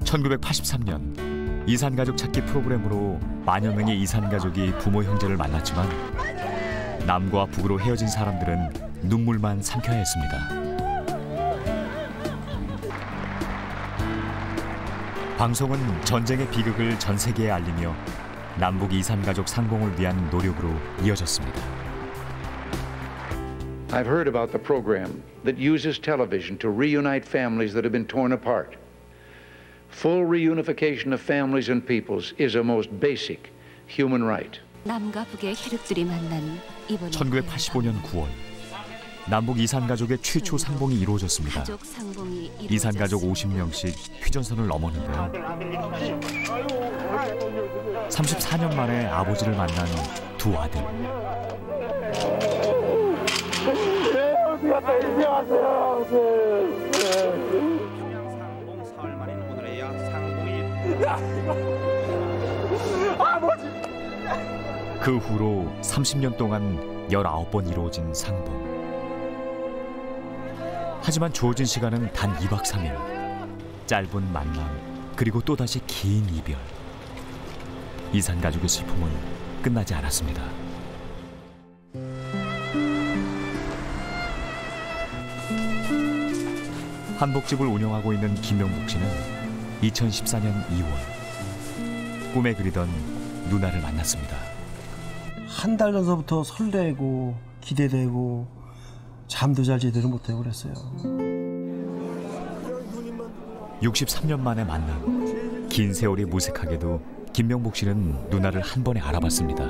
1983년 이산가족 찾기 프로그램으로 만여 명의 이산가족이 부모 형제를 만났지만 남과 북으로 헤어진 사람들은 눈물만 삼켜야 했습니다. 방송은 전쟁의 비극을 전 세계에 알리며 남북 이산가족 상봉을 위한 노력으로 이어졌습니다. I've heard about the program that uses television to reunite families that have been torn apart. Full reunification of families and peoples is a most basic human right. 남과 북의 혈육들이 만난 이번 1985년 9월 남북 이산가족의 최초 상봉이 이루어졌습니다. 이산가족 50명씩 휴전선을 넘었는데요. 34년 만에 아버지를 만난 두 아들. 그 후로 30년 동안 19번 이루어진 상봉. 하지만 주어진 시간은 단 2박 3일. 짧은 만남, 그리고 또다시 긴 이별. 이산가족의 슬픔은 끝나지 않았습니다. 한복집을 운영하고 있는 김명복 씨는 2014년 2월 꿈에 그리던 누나를 만났습니다. 한 달 전서부터 설레고 기대되고 잠도 잘 제대로 못하고 그랬어요. 63년 만에 만남. 긴 세월이 무색하게도 김명복 씨는 누나를 한 번에 알아봤습니다.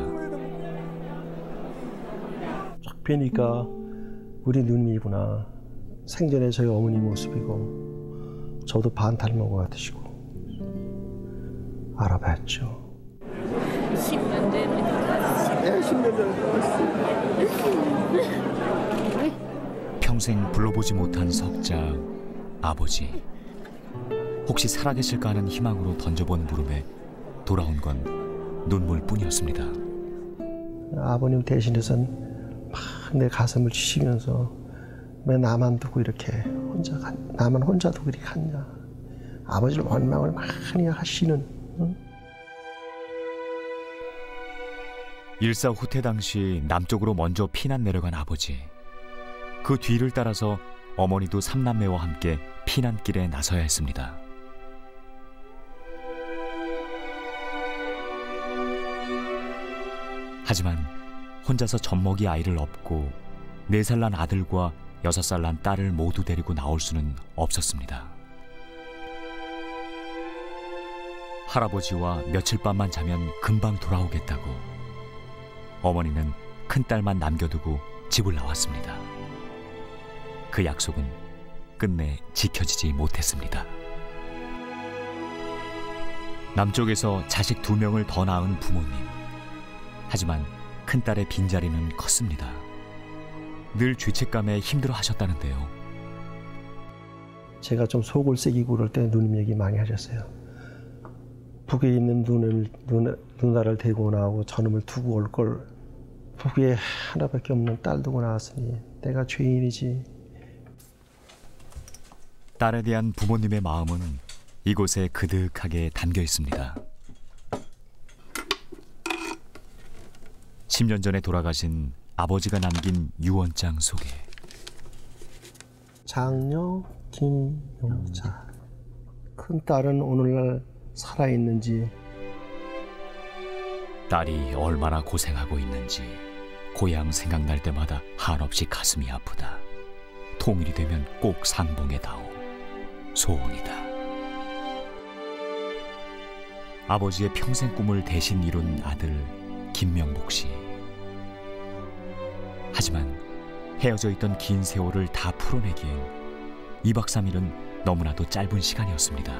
쫙 뵈니까 우리 누님이구나. 생전에 저희 어머니 모습이고 저도 반 닮은 것 같으시고 알아봤죠. 10년 됩니다. 네, 10년 전에 평생 불러보지 못한 석자 아버지. 혹시 살아계실까 하는 희망으로 던져본 물음에 돌아온 건 눈물뿐이었습니다. 아버님 대신해선 막 내 가슴을 치시면서 왜 나만 두고 이렇게 나만 혼자 두고 이렇게 갔냐. 아버지를 원망을 많이 하시는. 응? 일사 후퇴 당시 남쪽으로 먼저 피난 내려간 아버지. 그 뒤를 따라서 어머니도 삼남매와 함께 피난길에 나서야 했습니다. 하지만 혼자서 젖먹이 아이를 업고 4살 난 아들과 6살 난 딸을 모두 데리고 나올 수는 없었습니다. 할아버지와 며칠 밤만 자면 금방 돌아오겠다고 어머니는 큰딸만 남겨두고 집을 나왔습니다. 그 약속은 끝내 지켜지지 못했습니다. 남쪽에서 자식 2명을 더 낳은 부모님. 하지만 큰딸의 빈자리는 컸습니다. 늘 죄책감에 힘들어하셨다는데요. 제가 좀 속을 새기고 그럴 때 누님 얘기 많이 하셨어요. 북에 있는 누나를 데리고 나오고 저놈을 두고 올 걸 북에 하나밖에 없는 딸 두고 나왔으니 내가 죄인이지. 딸에 대한 부모님의 마음은 이곳에 그득하게 담겨 있습니다. 10년 전에 돌아가신 아버지가 남긴 유언장 속에 장녀 김용자. 큰딸은 오늘날 살아있는지, 딸이 얼마나 고생하고 있는지 고향 생각날 때마다 한없이 가슴이 아프다. 통일이 되면 꼭 상봉해다오. 소원이다. 아버지의 평생 꿈을 대신 이룬 아들 김명복 씨. 하지만 헤어져 있던 긴 세월을 다 풀어내기엔 2박 3일은 너무나도 짧은 시간이었습니다.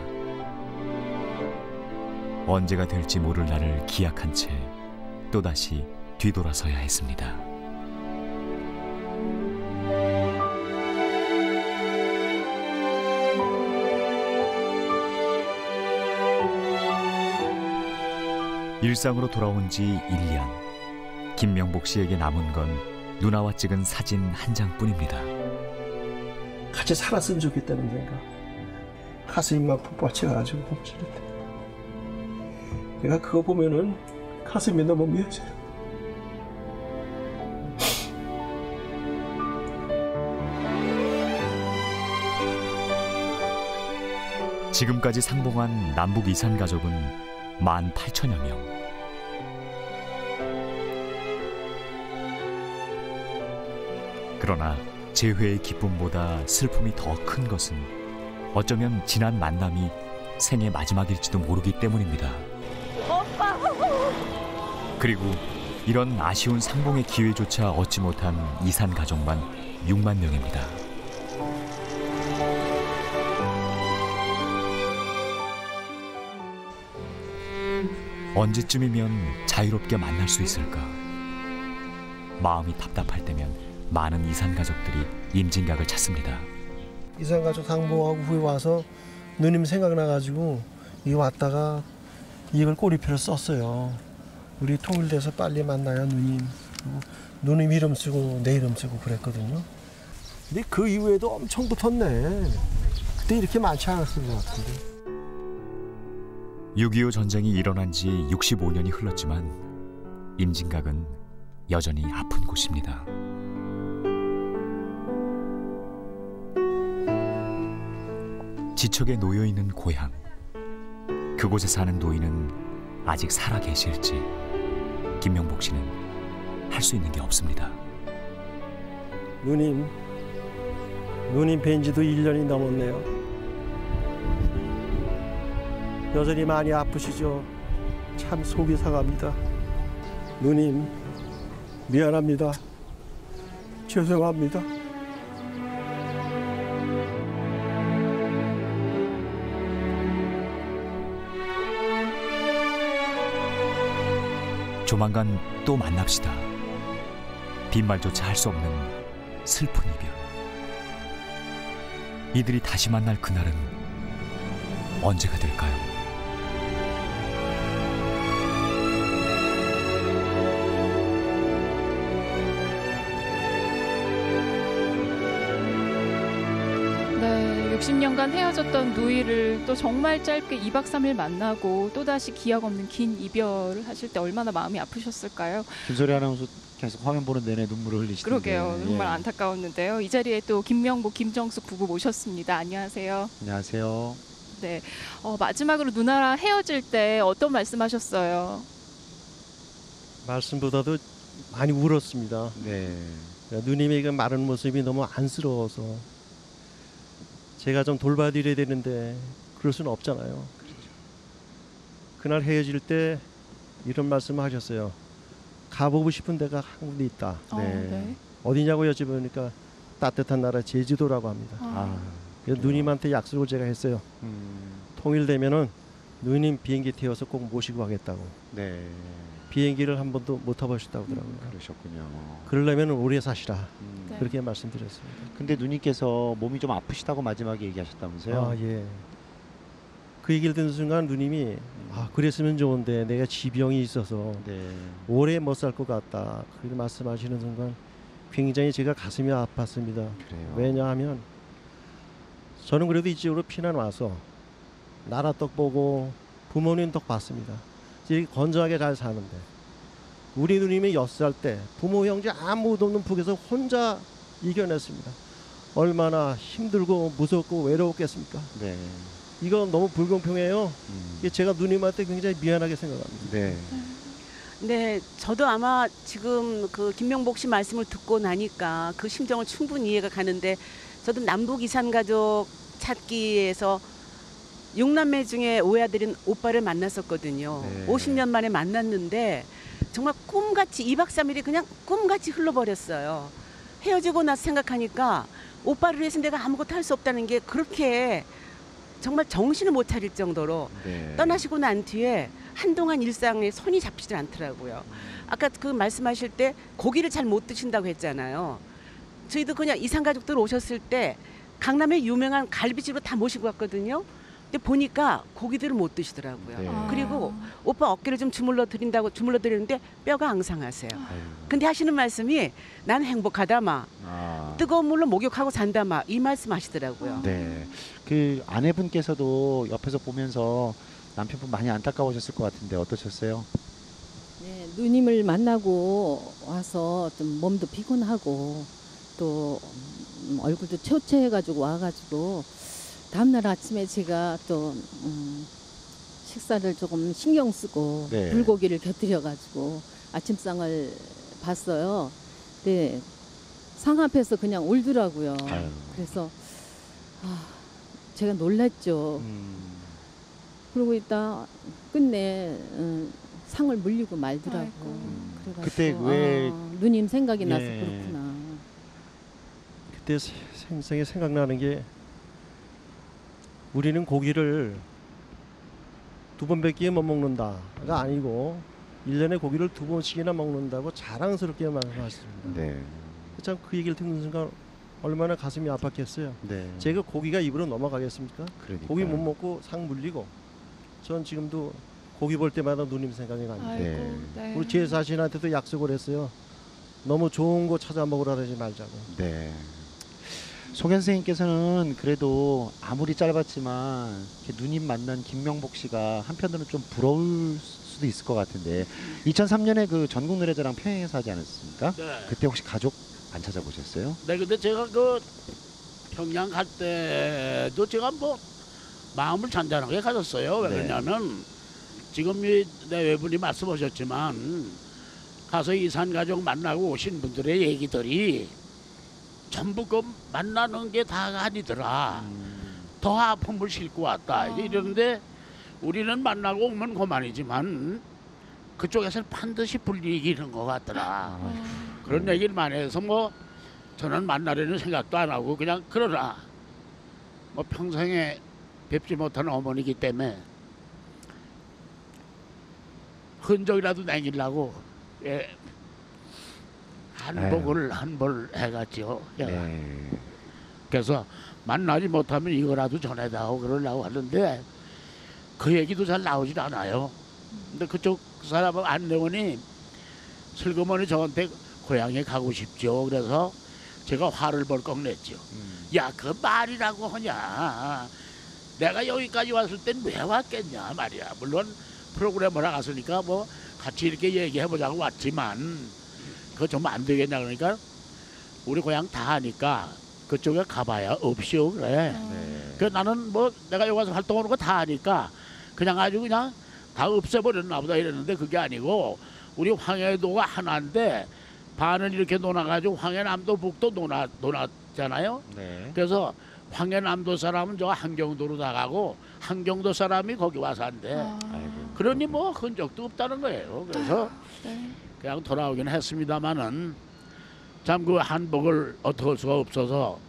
언제가 될지 모를 날을 기약한 채 또다시 뒤돌아서야 했습니다. 일상으로 돌아온 지 1년. 김명복 씨에게 남은 건 누나와 찍은 사진 한 장뿐입니다. 같이 살았으면 좋겠다는 생각. 가슴이 막 벅벅해가지고 내가 그거 보면은 가슴이 너무 미어져요. 지금까지 상봉한 남북 이산 가족은 18,000여 명. 그러나 재회의 기쁨보다 슬픔이 더 큰 것은 어쩌면 지난 만남이 생의 마지막일지도 모르기 때문입니다. 그리고 이런 아쉬운 상봉의 기회조차 얻지 못한 이산 가족만 6만 명입니다. 언제쯤이면 자유롭게 만날 수 있을까? 마음이 답답할 때면 많은 이산 가족들이 임진각을 찾습니다. 이산 가족 상봉하고 후에 와서 누님 생각나가지고 이 왔다가 이걸 꼬리표를 썼어요. 우리 통일돼서 빨리 만나요, 누님. 누님 이름 쓰고 내 이름 쓰고 그랬거든요. 근데 그 이후에도 엄청 붙었네. 그때 이렇게 많지 않았을 것 같은데. 6.25 전쟁이 일어난 지 65년이 흘렀지만 임진각은 여전히 아픈 곳입니다. 지척에 놓여있는 고향. 그곳에 사는 노인은 아직 살아 계실지 김명복 씨는 할 수 있는 게 없습니다. 누님 뵌 지도 1년이 넘었네요. 여전히 많이 아프시죠? 참 속이 상합니다. 누님 미안합니다. 죄송합니다. 조만간 또 만납시다. 빈말조차 할 수 없는 슬픈 이별. 이들이 다시 만날 그날은 언제가 될까요? 네, 60년간 헤어졌던 누이를 또 정말 짧게 2박 3일 만나고 또다시 기약 없는 긴 이별을 하실 때 얼마나 마음이 아프셨을까요? 김소리 아나운서 계속 화면 보는 내내 눈물을 흘리시는데. 그러게요. 정말 안타까웠는데요. 이 자리에 또 김명복, 김정숙 부부 모셨습니다. 안녕하세요. 안녕하세요. 네, 마지막으로 누나랑 헤어질 때 어떤 말씀하셨어요? 말씀보다도 많이 울었습니다. 네. 누님의 그 마른 모습이 너무 안쓰러워서 제가 좀 돌봐드려야 되는데 그럴 수는 없잖아요. 그날 헤어질 때 이런 말씀을 하셨어요. 가보고 싶은 데가 한 군데 있다. 네. 어디냐고 여쭤보니까 따뜻한 나라 제주도라고 합니다. 그래서 누님한테 약속을 제가 했어요. 통일되면은 누님 비행기 태워서 꼭 모시고 가겠다고. 네. 비행기를 한 번도 못 타보셨다고 하더라고요. 그러셨군요. 그러려면 오래 사시라. 네. 그렇게 말씀드렸습니다. 근데 누님께서 몸이 좀 아프시다고 마지막에 얘기하셨다면서요? 아, 예. 그 얘기를 듣는 순간 누님이 그랬으면 좋은데 내가 지병이 있어서 네. 오래 못 살 것 같다. 그렇게 말씀하시는 순간 굉장히 제가 가슴이 아팠습니다. 그래요. 왜냐하면 저는 그래도 이쪽으로 피난 와서 나라 떡 보고 부모님 떡 봤습니다. 이렇게 건전하게 잘 사는데 우리 누님이 6살 때 부모 형제 아무도 없는 북에서 혼자 이겨냈습니다. 얼마나 힘들고 무섭고 외로웠겠습니까? 네. 이건 너무 불공평해요. 이게 제가 누님한테 굉장히 미안하게 생각합니다. 네. 네, 저도 아마 지금 그 김명복 씨 말씀을 듣고 나니까 그 심정을 충분히 이해가 가는데 저도 남북 이산 가족 찾기에서 6남매 중에 5아들인 오빠를 만났었거든요. 네. 50년 만에 만났는데 정말 꿈같이 2박 3일이 그냥 꿈같이 흘러버렸어요. 헤어지고 나서 생각하니까 오빠를 위해서 내가 아무것도 할 수 없다는 게 그렇게 정말 정신을 못 차릴 정도로 네. 떠나시고 난 뒤에 한동안 일상에 손이 잡히질 않더라고요. 아까 그 말씀하실 때 고기를 잘 못 드신다고 했잖아요. 저희도 그냥 이산 가족들 오셨을 때 강남의 유명한 갈비집으로 다 모시고 갔거든요. 근데 보니까 고기들을 못 드시더라고요. 네. 그리고 오빠 어깨를 좀 주물러 드리는데 뼈가 앙상하세요. 아유. 근데 하시는 말씀이 난 행복하다마. 뜨거운 물로 목욕하고 잔다마. 이 말씀 하시더라고요. 네. 그 아내분께서도 옆에서 보면서 남편분 많이 안타까우셨을 것 같은데 어떠셨어요? 네, 누님을 만나고 와서 좀 몸도 피곤하고 또 얼굴도 초췌해가지고 와가지고 다음날 아침에 제가 또 식사를 조금 신경 쓰고 네. 불고기를 곁들여가지고 아침상을 봤어요. 근데 상 앞에서 그냥 울더라고요. 아유. 그래서 제가 놀랐죠. 그러고 있다 끝내 상을 물리고 말더라고. 그래가지고, 그때 왜 누님 생각이 나서 예. 그렇구나. 그때 생생히 생각나는 게 우리는 고기를 2번밖에 못 먹는다가 아니고 1년에 고기를 2번씩이나 먹는다고 자랑스럽게 말씀하셨습니다. 네. 참 그 얘기를 듣는 순간 얼마나 가슴이 아팠겠어요. 네. 제가 고기가 입으로 넘어가겠습니까? 그러니까요. 고기 못 먹고 상 물리고 전 지금도 고기 볼 때마다 누님 생각이 납니다. 아이고, 네. 네. 우리 제 자신한테도 약속을 했어요. 너무 좋은 거 찾아 먹으라 하지 말자고. 네. 송현 선생님께서는 그래도 아무리 짧았지만 이렇게 누님 만난 김명복 씨가 한편으로는 좀 부러울 수도 있을 것 같은데 2003년에 그 전국 노래자랑 평양에서 하지 않았습니까? 네. 그때 혹시 가족 안 찾아보셨어요? 네, 근데 제가 그 평양 갈 때도 제가 뭐 마음을 잔잔하게 가졌어요. 왜 네. 그러냐면 지금 이 내외분이 말씀하셨지만 가서 이산 가족 만나고 오신 분들의 얘기들이 전부 그 만나는 게 다가 아니더라. 더 아픔을 싣고 왔다. 이러는데 우리는 만나고 오면 그만이지만 그쪽에서는 반드시 불이익이는 것 같더라. 그런 얘기를 많이 해서 뭐 저는 만나려는 생각도 안 하고 그냥 그러나 뭐 평생에 뵙지 못한 어머니기 때문에 흔적이라도 남기려고 예, 한복을 한 벌 해갔죠. 네. 그래서 만나지 못하면 이거라도 전해다오 그러려고 하는데 그 얘기도 잘 나오질 않아요. 근데 그쪽 사람은 안내원이 슬그머니 저한테 고향에 가고 싶죠. 그래서 제가 화를 벌컥 냈죠. 야, 그 말이라고 하냐. 내가 여기까지 왔을 땐 왜 왔겠냐 말이야. 물론 프로그램을 나갔으니까 뭐 같이 이렇게 얘기해보자고 왔지만 그거 좀 안 되겠냐 그러니까 우리 고향 다 하니까 그쪽에 가봐야 없이요 그래. 네. 그 나는 뭐 내가 여기 와서 활동하는 거 다 하니까 그냥 아주 그냥 다 없애버렸나 보다 이랬는데 그게 아니고 우리 황해도가 하나인데 반을 이렇게 놓아가지고 황해남도 북도 놓았잖아요. 네. 그래서 황해남도 사람은 저 한경도로 나가고 한경도 사람이 거기 와서 한대. 아이고. 그러니 뭐 흔적도 없다는 거예요. 그래서 네. 그냥 돌아오긴 했습니다마는 참 그 한복을 어떻게 할 수가 없어서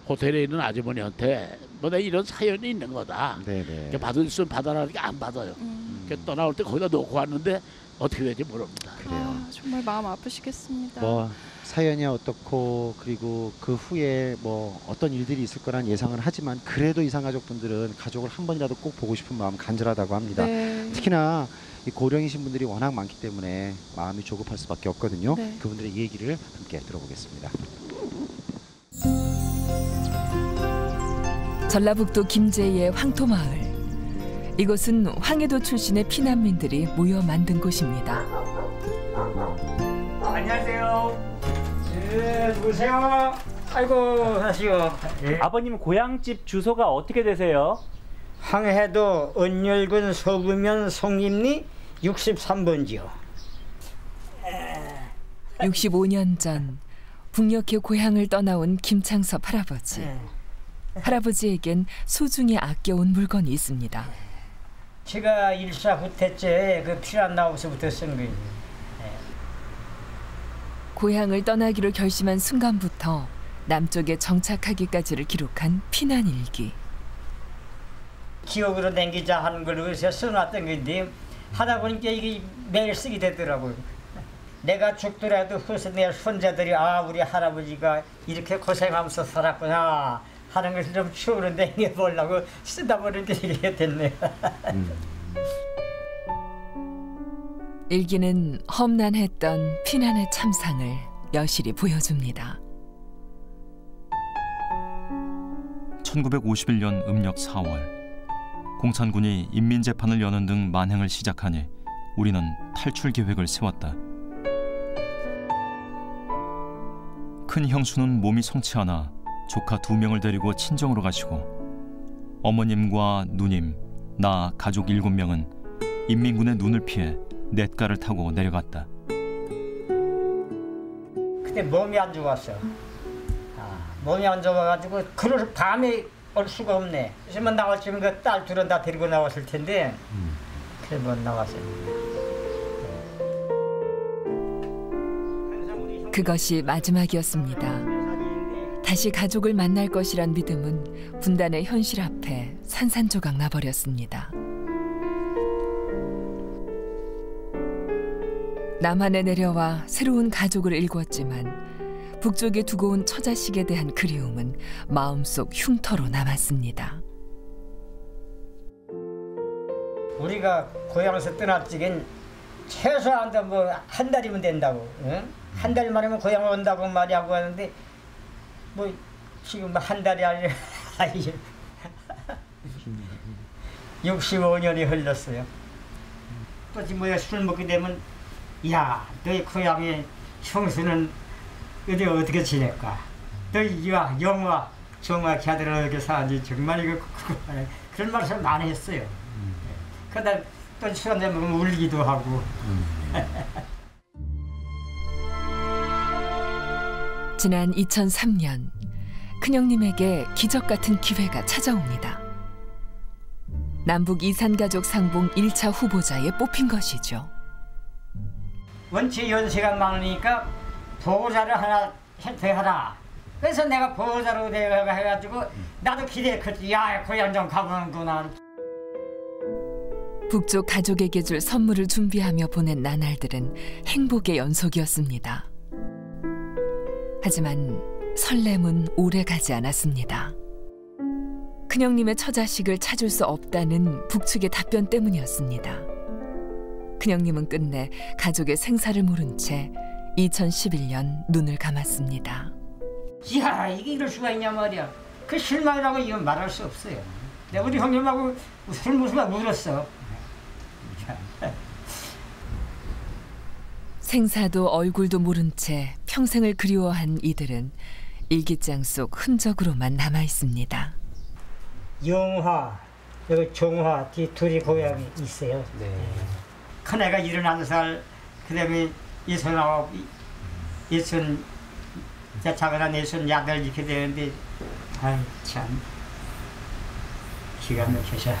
호텔에 있는 아주머니한테 뭐 내 이런 사연이 있는 거다. 네네. 받을 수는 받아라니까 안 받아요. 떠나올 때 거기다 놓고 왔는데 어떻게 될지 모릅니다. 그래요. 정말 마음 아프시겠습니다. 뭐 사연이 어떻고 그리고 그 후에 뭐 어떤 일들이 있을 거란 예상은 하지만 그래도 이산가족분들은 가족을 한 번이라도 꼭 보고 싶은 마음 간절하다고 합니다. 네. 특히나 이 고령이신 분들이 워낙 많기 때문에 마음이 조급할 수밖에 없거든요. 네. 그분들의 얘기를 함께 들어보겠습니다. 전라북도 김제의 황토마을. 이곳은 황해도 출신의 피난민들이 모여 만든 곳입니다. 안녕하세요. 네, 누구세요? 아이고, 하시오. 예. 아버님 고향집 주소가 어떻게 되세요? 황해도 은열군 서구면 송림리 63번지요. 65년 전 북녘의 고향을 떠나온 김창섭 할아버지. 할아버지에겐 소중히 아껴온 물건이 있습니다. 제가 일사 후퇴째 그 피란 나우서부터 쓴 거예요. 고향을 떠나기로 결심한 순간부터 남쪽에 정착하기까지를 기록한 피난일기. 기억으로 남기자 하는 걸 의해서 써놨던 건데 하다 보니까 이게 매일 쓰게 되더라고요. 내가 죽더라도 후세 내 손자들이 아 우리 할아버지가 이렇게 고생하면서 살았구나 하는 것을 좀 추우는데 이게 보려고 쓰다 보니까 이게 됐네요. 일기는 험난했던 피난의 참상을 여실히 보여줍니다. 1951년 음력 4월 공산군이 인민재판을 여는 등 만행을 시작하니 우리는 탈출 계획을 세웠다. 큰 형수는 몸이 성치 않아 조카 2명을 데리고 친정으로 가시고 어머님과 누님, 나 가족 7명은 인민군의 눈을 피해 냇가를 타고 내려갔다. 그때 몸이 안 좋았어. 몸이 안 좋아가지고 그럴 밤에 올 수가 없네. 그래서 나왔으면 그 딸 둘은 다 데리고 나왔을 텐데 그래 못 나왔어요. 그것이 마지막이었습니다. 다시 가족을 만날 것이란 믿음은 분단의 현실 앞에 산산조각 나버렸습니다. 남한에 내려와 새로운 가족을 일궜지만 북쪽에 두고 온 처자식에 대한 그리움은 마음속 흉터로 남았습니다. 우리가 고향에서 떠날 적엔 최소한도 뭐 한 달이면 된다고, 응? 한 달 만이면 고향 온다고 말이 하고 하는데 뭐 지금 한 달이 아니라 65년이 흘렀어요. 또 지금 뭐야 술 먹게 되면 야 너희 고향의 형수는 어떻게 지낼까? 너희 영화 정확히 하더라 어떻게 사는지 정말 이거 그런 말씀 많이 했어요. 그러다 또 시간 되면 울기도 하고. 지난 2003년 큰형님에게 기적 같은 기회가 찾아옵니다. 남북 이산가족 상봉 1차 후보자에 뽑힌 것이죠. 원체 연세가 많으니까 보호자를 하나 혜택하라. 그래서 내가 보호자로 해가지고 나도 기대했지. 야 고향 좀 가보는구나. 북쪽 가족에게 줄 선물을 준비하며 보낸 나날들은 행복의 연속이었습니다. 하지만 설렘은 오래가지 않았습니다. 큰형님의 처자식을 찾을 수 없다는 북측의 답변 때문이었습니다. 큰형님은 끝내 가족의 생사를 모른 채 2011년 눈을 감았습니다. 이야 이게 이럴 수가 있냐 말이야. 그 실망이라고 이건 말할 수 없어요. 내가 우리 형님하고 술 무수가 울었어. 생사도 얼굴도 모른 채 평생을 그리워한 이들은 일기장 속 흔적으로만 남아 있습니다. 영화, 여기 종화 둘이 고향이 있어요. 네. 큰애가 71살, 그다음에 69, 작은 애 68 이렇게 되는데 아이 참 기가 막혀서.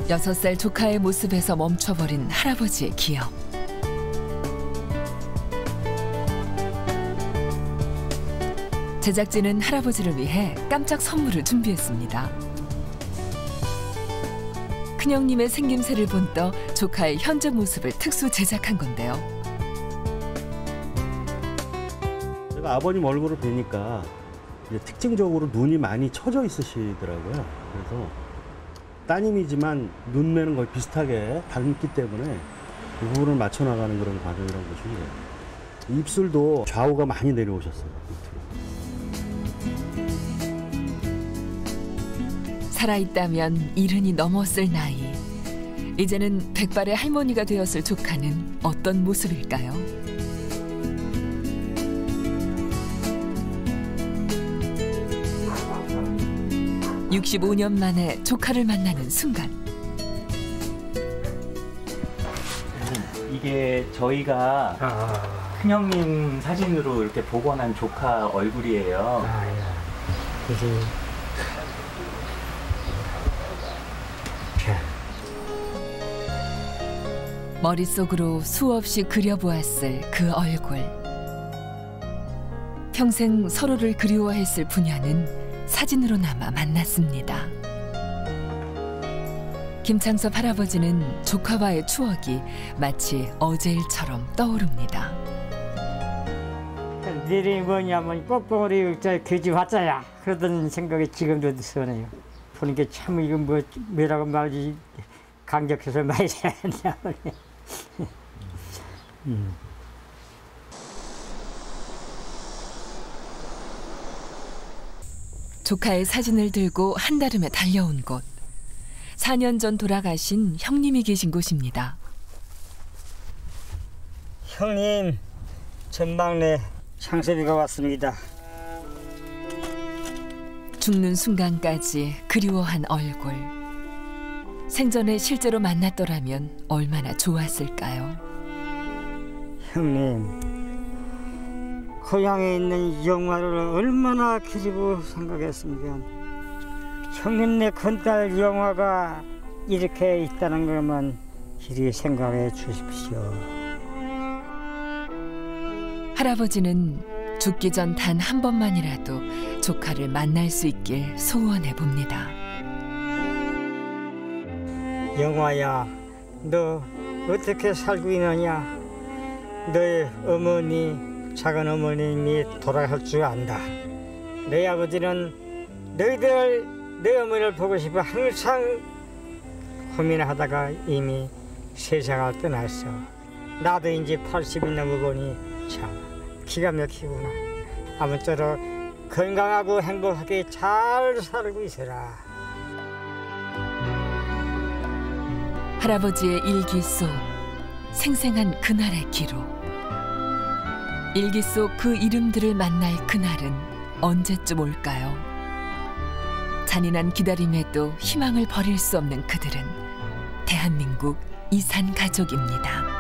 6살 조카의 모습에서 멈춰버린 할아버지의 기억. 제작진은 할아버지를 위해 깜짝 선물을 준비했습니다. 큰형님의 생김새를 본떠 조카의 현재 모습을 특수 제작한 건데요. 제가 아버님 얼굴을 뵈니까 이제 특징적으로 눈이 많이 처져 있으시더라고요. 그래서 따님이지만 눈매는 거의 비슷하게 닮기 때문에 그 부분을 맞춰 나가는 그런 과정이라고 보시면 돼요. 입술도 좌우가 많이 내려오셨어요. 살아있다면 70이 넘었을 나이. 이제는 백발의 할머니가 되었을 조카는 어떤 모습일까요? (65년) 만에 조카를 만나는 순간. 이게 저희가 큰형님 사진으로 이렇게 복원한 조카 얼굴이에요. 그지. 머릿속으로 수없이 그려보았을 그 얼굴. 평생 서로를 그리워했을 부녀는 사진으로 남아 만났습니다. 김창섭 할아버지는 조카와의 추억이 마치 어제 일처럼 떠오릅니다. 내일이 뭐냐면 뻑뻑으로 의자에 귀지 왔자야 그러던 생각이 지금도 드네요. 보는 게 참 이거 뭐라고 말지 강력해서 많이 생각나. 조카의 사진을 들고 한달음에 달려온 곳. 4년 전 돌아가신 형님이 계신 곳입니다. 형님, 전 막내 창섭이가 왔습니다. 죽는 순간까지 그리워한 얼굴. 생전에 실제로 만났더라면 얼마나 좋았을까요? 형님, 고향에 있는 영화를 얼마나 그리고 생각했습니까? 형님네 큰딸 영화가 이렇게 있다는 것만 이리 생각해 주십시오. 할아버지는 죽기 전 단 한 번만이라도 조카를 만날 수 있길 소원해 봅니다. 영화야, 너 어떻게 살고 있느냐? 너의 어머니, 작은 어머님이 돌아갈 줄 안다. 내 아버지는 너희들 내 어머니를 보고 싶어 항상 고민하다가 이미 세상을 떠났어. 나도 이제 80이 넘어보니 참 기가 막히구나. 아무쪼록 건강하고 행복하게 잘 살고 있어라. 할아버지의 일기 속 생생한 그날의 기록. 일기 속 그 이름들을 만날 그날은 언제쯤 올까요? 잔인한 기다림에도 희망을 버릴 수 없는 그들은 대한민국 이산 가족입니다.